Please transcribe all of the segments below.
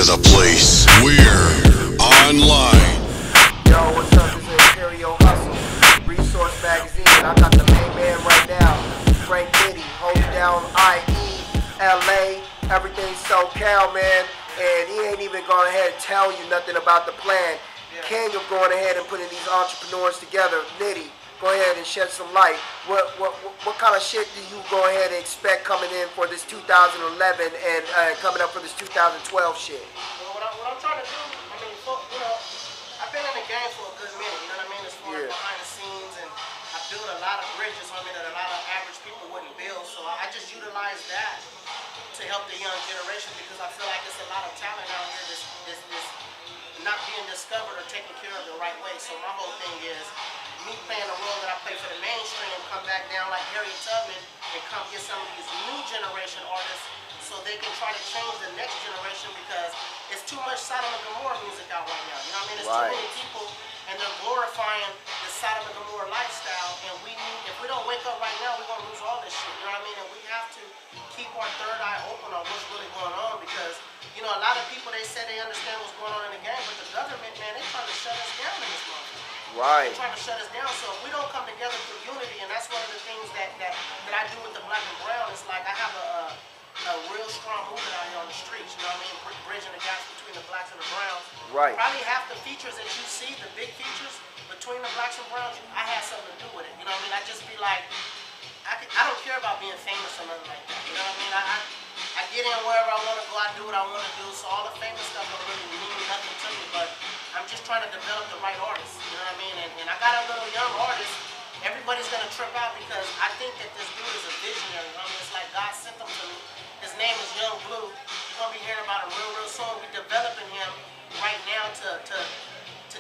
the place. We're online. Yo, what's up? This is Imperial Hustle, Resource Magazine. I got the main man right now, Frank Nitty, hold down IE, LA, everything SoCal, man. And he ain't even going ahead and tell you nothing about the plan. King of going ahead and putting these entrepreneurs together. Nitty, go ahead and shed some light. What kind of shit do you go ahead and expect coming in for this 2011 and coming up for this 2012 shit? Well, what I'm trying to do, I mean, I've been in the game for a good minute, you know what I mean, as far as behind the scenes, and I built a lot of bridges, I mean, that a lot of average people wouldn't build, so I just utilize that to help the young generation, because I feel like there's a lot of talent out here that's not being discovered or taken care of the right way. So my whole thing is me playing the role that I play for the mainstream, come back down like Harriet Tubman and come get some of these new generation artists so they can try to change the next generation, because it's too much Sodom and Gomorrah music out right now. You know what I mean? There's too many people and they're glorifying the Sodom and Gomorrah lifestyle, and if we don't wake up right now, we're gonna lose all this shit. You know what I mean? And we have to keep our third eye open on what's really going on, because you know, a lot of people, they say they understand what's going on in the game, but the government, man, they're trying to shut us down in this motherfucker. Right. They're trying to shut us down. So if we don't come together through unity, and that's one of the things that I do with the black and brown, it's like I have a real strong movement out here on the streets, you know what I mean? Bridging the gaps between the blacks and the browns. Right. Probably half the features that you see, the big features between the blacks and browns, I had something to do with it. You know what I mean? I just be like, I don't care about being famous or nothing like that. You know what I mean? I get in wherever I want to go, I do what I want to do, so all the famous stuff don't really mean nothing to me, but I'm just trying to develop the right artists, you know what I mean? And I got a little young artist, everybody's going to trip out, because I think that this dude is a visionary. I mean, it's like God sent him to me. His name is Young Blue. You're going to be hearing about him real soon. We're developing him right now to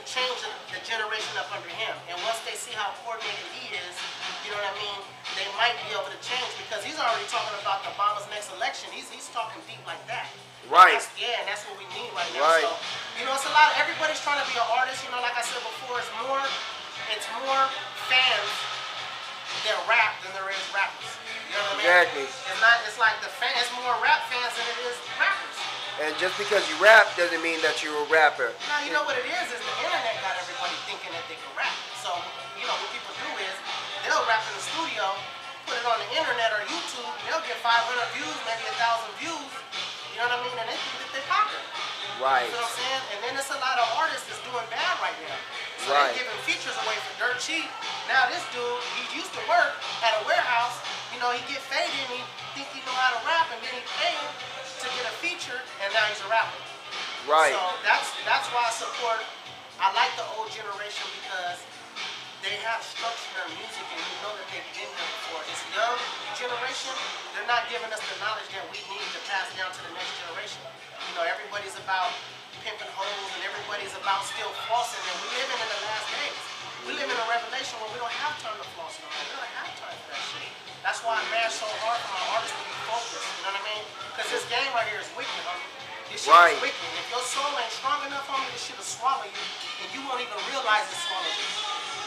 change the generation up under him. And once they see how coordinated he is, you know what I mean, they might be able to change, because he's already talking about Obama's next election. He's talking deep like that. Right. And that's what we need right now. Right. So, you know, it's a lot of, everybody's trying to be an artist. You know, like I said before, it's more fans that rap than there is rappers. You know what I mean? Exactly. It's like it's more rap fans than it is rappers. And just because you rap doesn't mean that you're a rapper. Now, you know what it is the internet got everybody thinking that they can rap. So, you know, what people do is they'll rap in the studio, put it on the internet or YouTube, they'll get 500 views, maybe 1,000 views, you know what I mean? And they think that they're popular. Right. You know what I'm saying? And then there's a lot of artists that's doing bad right now. So they're giving features away for dirt cheap. Now this dude, he used to work at a warehouse, you know, he get faded and he think he know how to rap, and then he paid to get a feature, and now he's a rapper. Right. So that's why I like the old generation, because they have structure in their music, and you know that they've been there before. This young generation, they're not giving us the knowledge that we need to pass down to the next generation. You know, everybody's about pimping hoes, and everybody's about still flossing, and we're living in the last days. We live in a revelation where we don't have time to floss no more. We don't have time for that shit. That's why I mash so hard for my artists to be focused, you know what I mean? Because this game right here is wicked, homie. This shit is wicked. If your soul ain't strong enough, homie, this shit will swallow you, and you won't even realize it swallows you.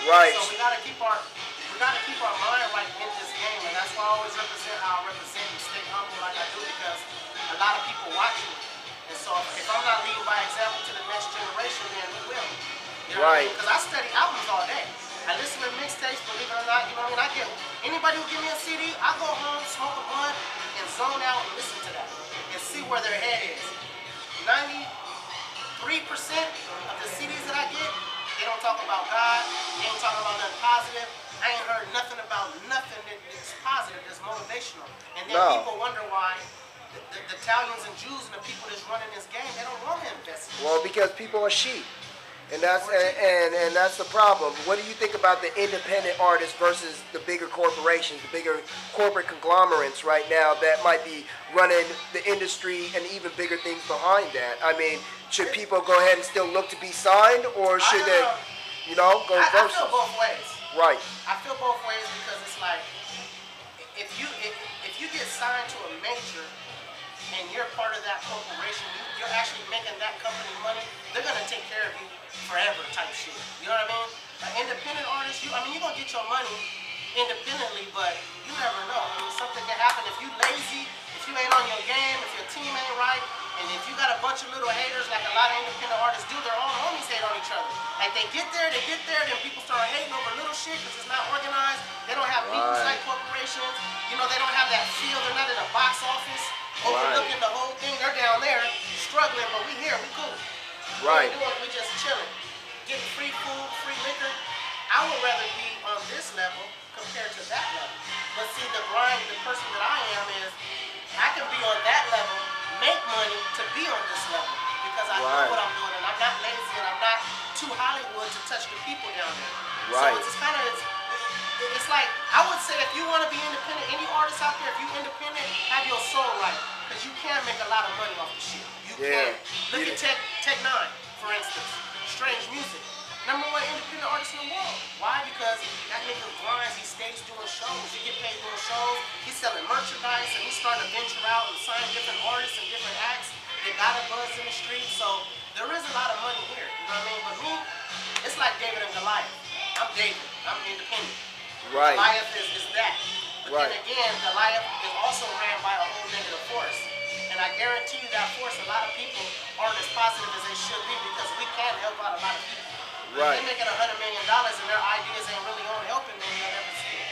Right. So we gotta keep our mind right in this game, and that's why I always represent how I represent and stay humble like I do, because a lot of people watch me. And so if I'm not leading by example to the next generation, then we will. You know what I mean? Because I study albums all day. I listen to mixtapes, believe it or not, you know what I mean? Anybody who give me a CD, I go home, smoke a blunt, and zone out and listen to that, and see where their head is. 93% of the CDs that I get, they don't talk about God, they ain't talking about nothing positive. I ain't heard nothing about nothing that's positive, that's motivational. And then people wonder why the Italians and Jews and the people that's running this game, they don't want to invest in it. Well, because people are sheep. And that's and that's the problem. What do you think about the independent artists versus the bigger corporations, the bigger corporate conglomerates right now that might be running the industry and even bigger things behind that? I mean, should people go ahead and still look to be signed, or should they, you know, go versus? I feel both ways. Right. I feel both ways, because it's like, if you get signed to a major and you're part of that corporation, you're actually making that company money, they're gonna take care of you forever type shit. You know what I mean? An independent artist, you're gonna get your money independently, but you never know. I mean, something can happen if you lazy, if you ain't on your game, if your team ain't right, and if you got a bunch of little haters, like a lot of independent artists do, their own homies hate on each other. Like they get there, then people start hating over little shit because it's not organized. They don't have meetings like corporations. You know, they don't have that feel. They're not in a box office overlooking the whole thing. They're down there struggling, but we here, we cool. Right. We just chilling, getting free food, free liquor. I would rather be on this level compared to that level. But see, the person that I am is, I can be on that level, make money to be on this level because I know what I'm doing and I'm not lazy and I'm not too Hollywood to touch the people down there. Right. So it's kind of, it's like, I would say if you want to be independent, any artist out there, if you independent, have your soul right. Because you can make a lot of money off the shit. You can. Look at Tech 9, for instance. Strange Music. #1 independent artist in the world. Why? Because that nigga grinds, he stays doing shows. He get paid doing shows. He's selling merchandise and he's starting to venture out and sign different artists and different acts. They got a buzz in the street. So there is a lot of money here. You know what I mean? But me, it's like David and Goliath. I'm David. I'm independent. Right. Goliath is that. But then again, Goliath is also ran by a whole negative force. And I guarantee you that force, a lot of people aren't as positive as they should be because we can help out a lot of people. Right. They're making $100 million and their ideas ain't really on helping them, you'll never see it.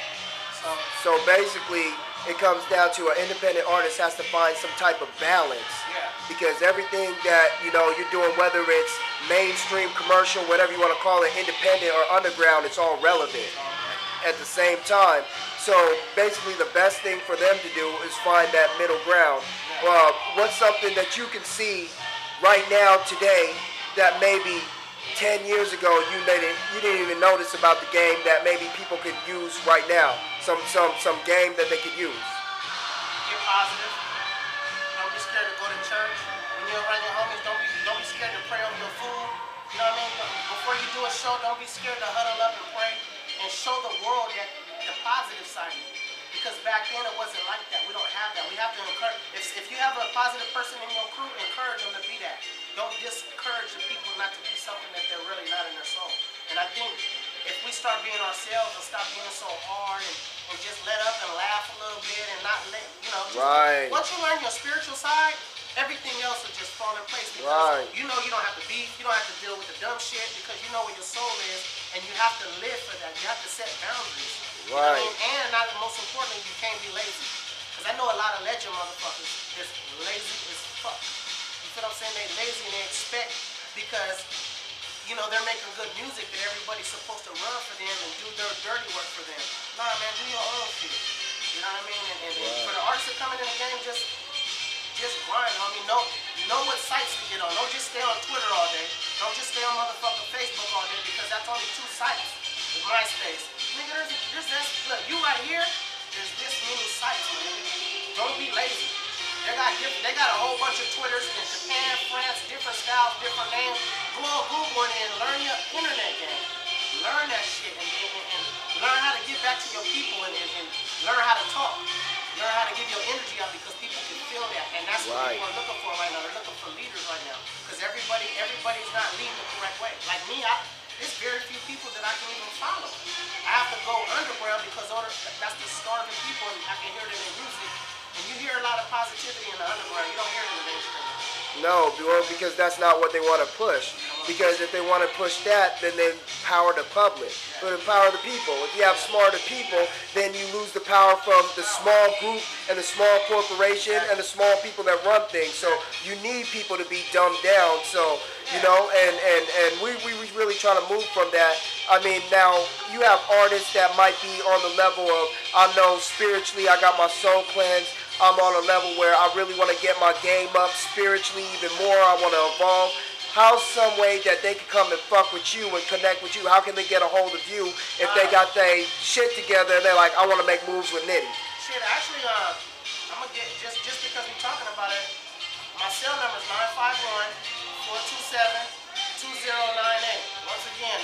So basically, it comes down to an independent artist has to find some type of balance. Yeah. Because everything that, you know, you're doing, whether it's mainstream, commercial, whatever you want to call it, independent or underground, it's all relevant at the same time. So basically the best thing for them to do is find that middle ground. What's something that you can see right now today that maybe 10 years ago you didn't even notice about the game that maybe people could use right now? Some game that they could use. Get positive. Don't be scared to go to church. When you're around your homies, don't be scared to pray over your food. You know what I mean? Before you do a show, don't be scared to huddle up and pray and show the world that the positive side of you. Because back then it wasn't like that. We don't have that. We have to encourage. If you have a positive person in your crew, encourage them to be that. Don't discourage the people not to be something that they're really not in their soul. And I think if we start being ourselves and stop being so hard and just let up and laugh a little bit and not let, you know, once you learn your spiritual side, everything else will just fall in place because you know you don't have to beef, you don't have to deal with the dumb shit because you know where your soul is and you have to live for that. You have to set boundaries. You know what I mean? And not most importantly, you can't be lazy. Because I know a lot of legend motherfuckers is lazy as fuck. You feel what I'm saying? They lazy and they expect because, you know, they're making good music that everybody's supposed to run for them and do their dirty work for them. Nah, man, do your own shit. You know what I mean? And for the artists that come in the game, just grind. I mean, know what sites to get on. Don't just stay on Twitter all day. Don't just stay on motherfucking Facebook all day because that's only 2 sites with MySpace. Nigga, there's this. Look, you right here. There's this many sites, man. Don't be lazy. They got a whole bunch of Twitters in Japan, France, different styles, different names. Go on Google and learn your internet game. Learn that shit and learn how to get back to your people and learn how to talk. Learn how to give your energy out because people can feel that. And that's what people are looking for right now. They're looking for leaders right now. Because everybody's not leading the correct way. Like me, there's very few people that I can even follow. I have to go underground because that's the starving people and I can hear them in music. And you hear a lot of positivity in the underground. You don't hear it in the mainstream. No, because that's not what they want to push. Because if they want to push that, then they empower the public, but empower the people. If you have smarter people, then you lose the power from the small group and the small corporation and the small people that run things. So you need people to be dumbed down. So, you know, and we really trying to move from that. I mean, now you have artists that might be on the level of, I know spiritually I got my soul cleansed. I'm on a level where I really want to get my game up spiritually even more. I want to evolve. How's some way that they can come and fuck with you and connect with you? How can they get a hold of you if they got their shit together and they're like, I want to make moves with Nitty? Shit, actually, I'm going to get, just because we're talking about it, my cell number is 951-427-2098. Once again,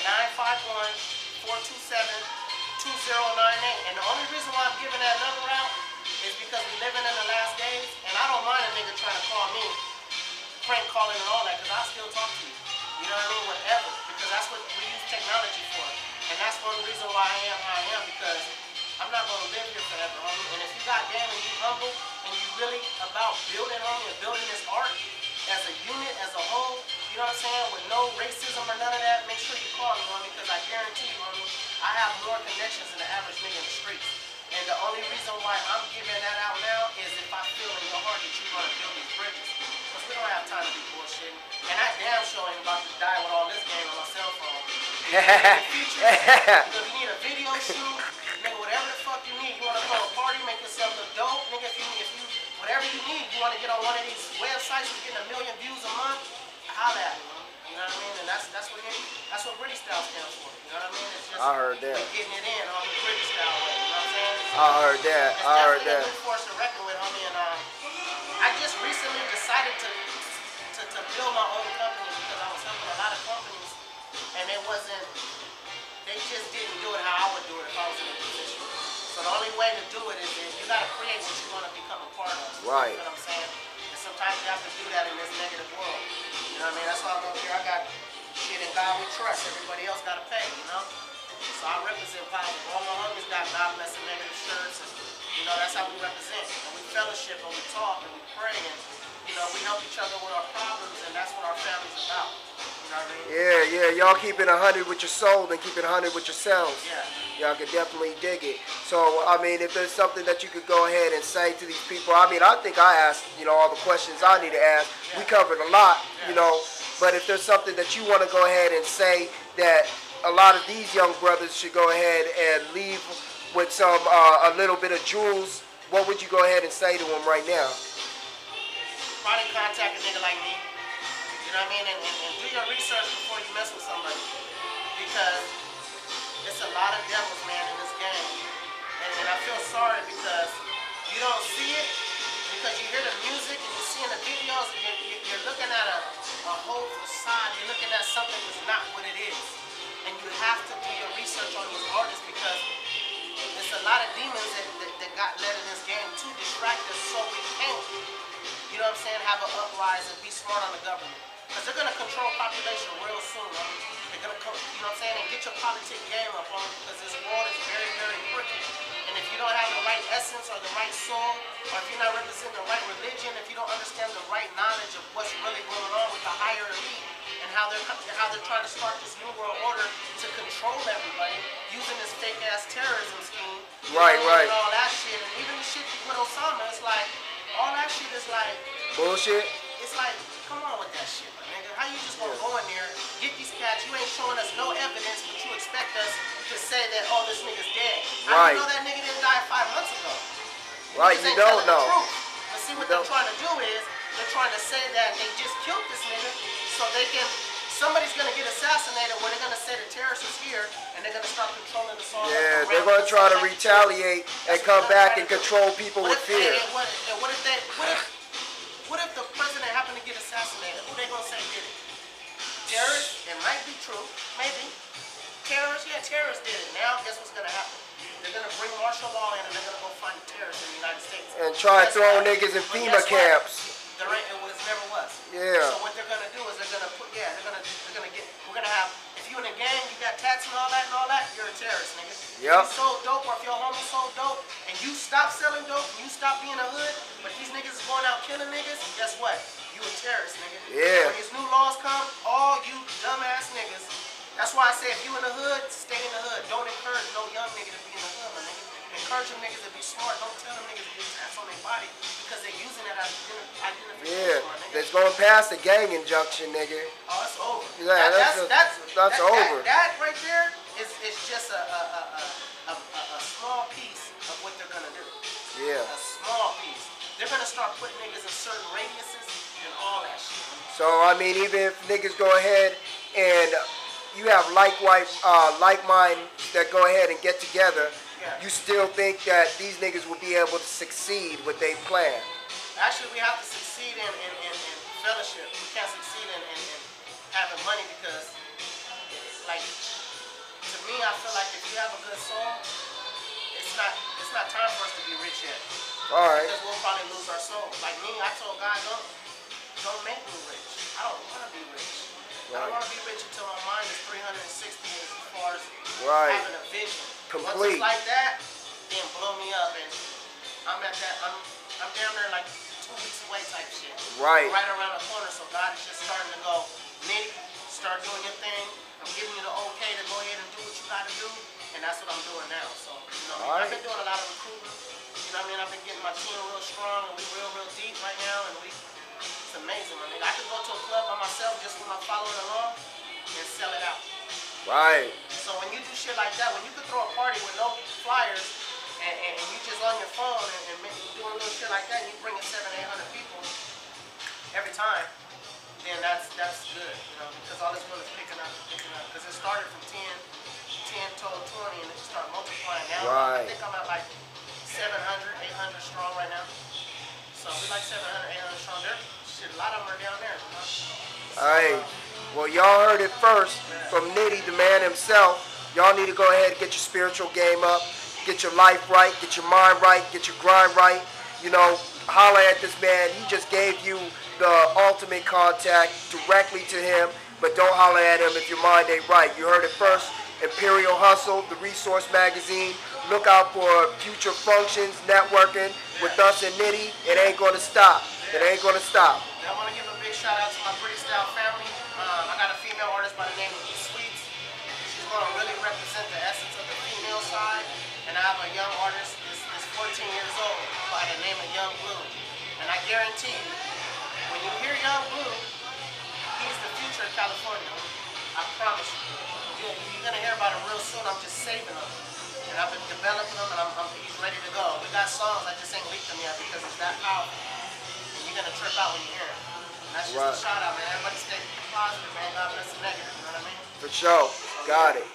951-427-2098. And the only reason why I'm giving that number out is because we're living in the last days, and I don't mind a nigga trying to call me, prank calling and all that, because I still talk to you. You know what I mean? Whatever. Because that's what we use technology for. And that's one reason why I am how I am, because I'm not going to live here forever, homie. And if you got game and you humble, and you really about building, homie, and building this art, as what I'm saying, with no racism or none of that, make sure you call me, homie, because I guarantee you, homie, I have more connections than the average nigga in the streets. And the only reason why I'm giving that out now is if I feel in your heart that you want to build these bridges. Because we don't have time to be bullshitting. And I damn sure ain't about to die with all this game on my cell phone. If you need a video shoot, nigga, whatever the fuck you need, you want to throw a party, make yourself look dope, nigga, if you whatever you need, you want to get on one of these websites and get 1 million views a month, holla at me, man. You know what I mean? And that's what British style stands for. You know what I mean? It's just I heard that. we're getting it in on the British style way. You know what I'm saying? I heard that. It's I heard definitely that. a new force to reckon with, homie. And I just recently decided to build my own company because I was helping a lot of companies, and they just didn't do it how I would do it if I was in a position. So the only way to do it is that you gotta create what you want to become a part of. Right. You know what I'm saying? And sometimes you have to do that in this negative world. You know what I mean? That's why I'm up here. I got shit in God we trust. Everybody else gotta pay, you know? So I represent positive. All my homies got God bless and negative shirts, and you know, that's how we represent. And we fellowship and we talk and we pray, and you know, we help each other with our problems, and that's what our family's about. You know what I mean? Yeah. Y'all keep it 100 with your soul and keep it 100 with yourselves. Yeah. Y'all can definitely dig it. So, I mean, if there's something that you could go ahead and say to these people, I mean, I think I asked, all the questions I need to ask. We covered a lot, but if there's something that you want to go ahead and say that a lot of these young brothers should go ahead and leave with some, a little bit of jewels, what would you go ahead and say to them right now? Probably contact a nigga like me. You know what I mean? And do your research before you mess with somebody. Because it's a lot of devils, man, in this game. And I feel sorry because you don't see it, because you hear the music and you see in the videos, and you're looking at a whole facade. You're looking at something that's not what it is. And you have to do your research on these artists, because there's a lot of demons that got led in this game to distract us so we can't, you know what I'm saying, have an uprising, be smart on the government. Because they're going to control population real soon, man. They're going to come, you know what I'm saying, and get your politic game up on it, because this world is very, very crooked. And if you don't have the right essence or the right soul, or if you're not representing the right religion, if you don't understand the right knowledge of what's really going on with the higher elite, and how they're trying to start this new world order to control everybody using this fake ass terrorism scheme, Right. and all that shit, and even the shit with Osama, it's like all that shit is like Bullshit? It's like, come on with that shit, my nigga. How you just gonna go in there, get these cats, you ain't showing us no evidence, but you expect us to say that, oh, this nigga's dead. How you know that nigga didn't die 5 months ago? Right, you don't know. But see, what they're trying to do is, they're trying to say that they just killed this nigga, so they can, somebody's gonna get assassinated, where they're gonna say the terrorist is here, and they're gonna start controlling the song. Yeah, they're gonna try to retaliate and come back and control people with fear. What if the president happened to get assassinated? Who they gonna say did it? Terrorists? It might be true. Maybe. Terrorists? Yeah, terrorists did it. Now, guess what's gonna happen? They're gonna bring martial law in, and they're gonna go find terrorists in the United States. And try to throw niggas in FEMA camps. It never was. Yeah. So what they're gonna do is they're gonna get, we're gonna have, if you in a gang, you got tats and all that, you're a terrorist, nigga. Yep. If you sold dope, or if your homie sold dope, and you stop selling dope, and you stop being a hood, but these niggas is going out killing niggas, guess what? You a terrorist, nigga. Yeah. When these new laws come, all you dumbass niggas, that's why I say if you in the hood, stay in the hood. Don't encourage no young nigga to be in the hood, my nigga. Encourage them niggas to be smart. Don't tell them niggas to get tats on their body, because they're using it as identification, my nigga. That's going past the gang injunction, nigga. Oh, it's over. Yeah, that's over. That right there is just a small piece of what they're gonna do. Yeah. A small piece. They're gonna start putting niggas in certain radiuses and all that shit. So I mean, even if niggas go ahead and you have like mind that go ahead and get together, you still think that these niggas will be able to succeed with their plan? Actually, we have to succeed in fellowship. We can't succeed in having money, because, like, to me, I feel like if you have a good soul, it's not time for us to be rich yet. All right. Because we'll probably lose our soul. Like me, I told God, don't make me rich. I don't want to be rich. I don't want to be rich until my mind is 360 as far as having a vision. Complete. Once it's like that, then blow me up, and I'm at that. I'm down there like 2 weeks away type shit. Right. Right around the corner. So God is just starting to go, Nitty, start doing your thing. I'm giving you the okay to go ahead and do what you got to do, and that's what I'm doing now. So, you know, I've been doing a lot of recruiting. You know what I mean? I've been getting my team real strong, and we real deep right now, and it's amazing. I mean, I could go to a club by myself just with my following along and sell it out. Right. So when you do shit like that, when you could throw a party with no flyers, and you just on your phone and doing little shit like that, and you bring in 700-800 people every time, then that's good, you know, because all this really is picking up. Because it started from 10 told 20, and it just started multiplying. Now I think I'm at like 700, 800 strong right now. So we like 700, 800 strong. Shit, a lot of them are down there. You know? All right. Well, y'all heard it first from Nitty, the man himself. Y'all need to go ahead and get your spiritual game up, get your life right, get your mind right, get your grind right. You know, holler at this man. He just gave you the ultimate contact directly to him, but don't holler at him if your mind ain't right. You heard it first. Imperial Hustle, the resource magazine. Look out for future functions, networking with us and Nitty. It ain't going to stop. It ain't going to stop. I want to give a big shout out to my British style family. I got a female artist by the name of E Sweets. She's going to really represent the essence of the female side. And I have a young artist that's 14 years old by the name of Young Blue. And I guarantee you, when you hear Young Blue, he's the future of California. I promise you. You're going to hear about him real soon. I'm just saving him. And I've been developing him, and he's ready to go. We got songs, I just ain't leaked them yet because it's that powerful. And you're going to trip out when you hear it. And that's just a shout out, man. Everybody stay positive, man. God bless the negative. You know what I mean? For sure. Got it.